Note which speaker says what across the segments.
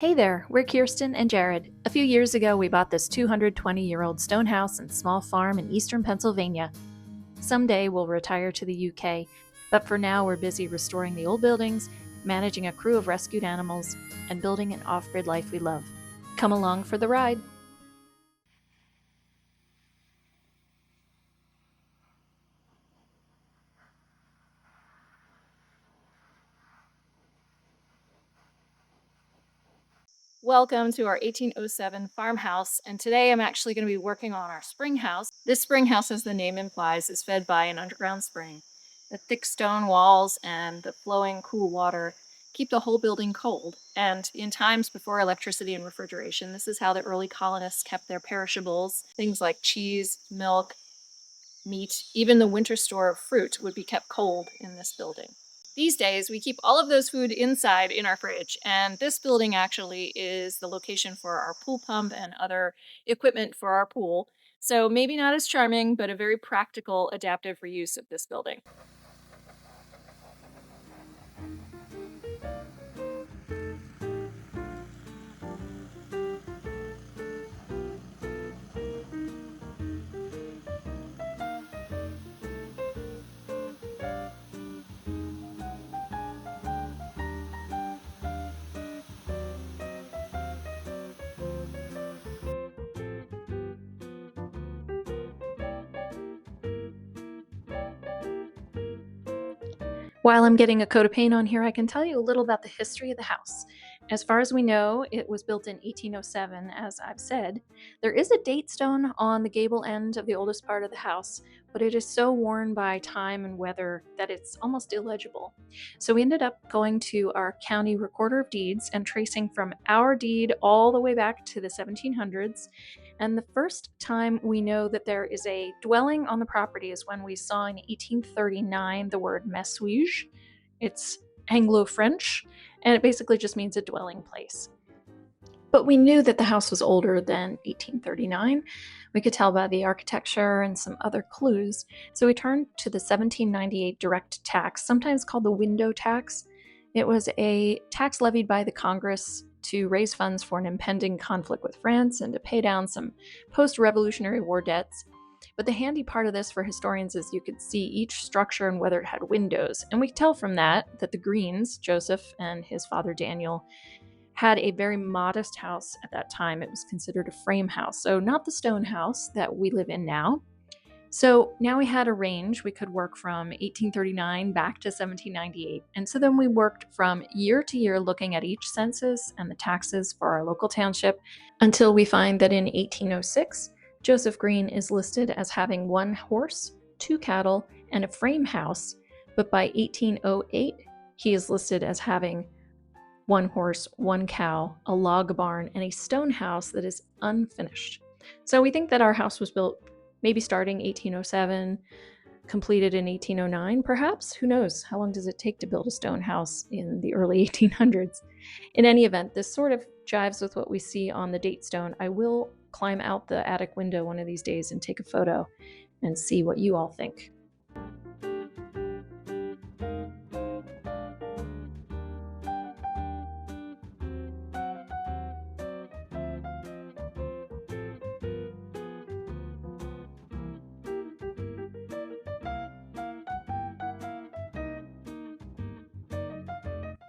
Speaker 1: Hey there, we're Kirsten and Jared. A few years ago, we bought this 220-year-old stone house and small farm in eastern Pennsylvania. Someday we'll retire to the UK, but for now we're busy restoring the old buildings, managing a crew of rescued animals, and building an off-grid life we love. Come along for the ride. Welcome to our 1807 farmhouse, and today I'm actually going to be working on our spring house. This spring house, as the name implies, is fed by an underground spring. The thick stone walls and the flowing cool water keep the whole building cold, and in times before electricity and refrigeration, this is how the early colonists kept their perishables. Things like cheese, milk, meat, even the winter store of fruit would be kept cold in this building. These days, we keep all of those food inside in our fridge, and this building actually is the location for our pool pump and other equipment for our pool. So maybe not as charming, but a very practical, adaptive reuse of this building. While I'm getting a coat of paint on here, I can tell you a little about the history of the house. As far as we know, it was built in 1807, as I've said. There is a date stone on the gable end of the oldest part of the house, but it is so worn by time and weather that it's almost illegible. So we ended up going to our county recorder of deeds and tracing from our deed all the way back to the 1700s. And the first time we know that there is a dwelling on the property is when we saw in 1839 the word messuage. It's Anglo-French, and it basically just means a dwelling place. But we knew that the house was older than 1839. We could tell by the architecture and some other clues. So we turned to the 1798 direct tax, sometimes called the window tax. It was a tax levied by the Congress to raise funds for an impending conflict with France and to pay down some post-Revolutionary War debts. But the handy part of this for historians is you could see each structure and whether it had windows. And we could tell from that the Greens, Joseph and his father Daniel, had a very modest house at that time. It was considered a frame house, so not the stone house that we live in now. So now we had a range. We could work from 1839 back to 1798. And so then we worked from year to year looking at each census and the taxes for our local township until we find that in 1806, Joseph Green is listed as having 1 horse, 2 cattle, and a frame house. But by 1808, he is listed as having 1 horse, 1 cow, a log barn, and a stone house that is unfinished. So we think that our house was built maybe starting 1807, completed in 1809, perhaps? Who knows? How long does it take to build a stone house in the early 1800s? In any event, this sort of jives with what we see on the date stone. I will climb out the attic window one of these days and take a photo and see what you all think.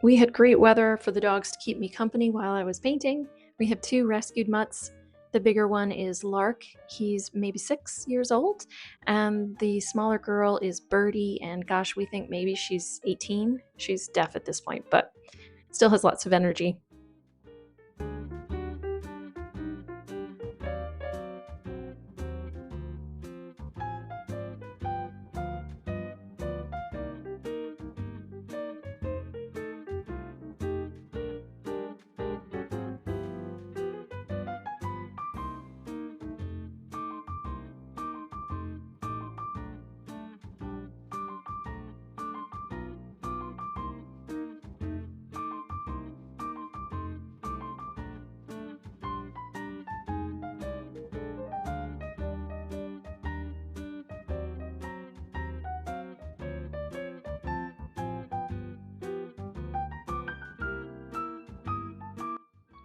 Speaker 1: We had great weather for the dogs to keep me company while I was painting. We have 2 rescued mutts. The bigger one is Lark. He's maybe 6 years old. And the smaller girl is Birdie, and gosh, we think maybe she's 18. She's deaf at this point, but still has lots of energy.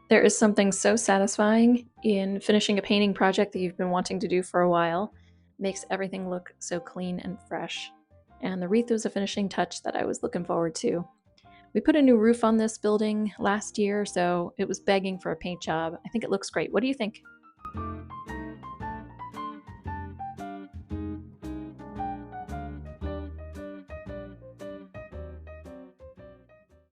Speaker 1: There is something so satisfying in finishing a painting project that you've been wanting to do for a while. Makes everything look so clean and fresh. And the wreath was a finishing touch that I was looking forward to. We put a new roof on this building last year, so it was begging for a paint job. I think it looks great. What do you think?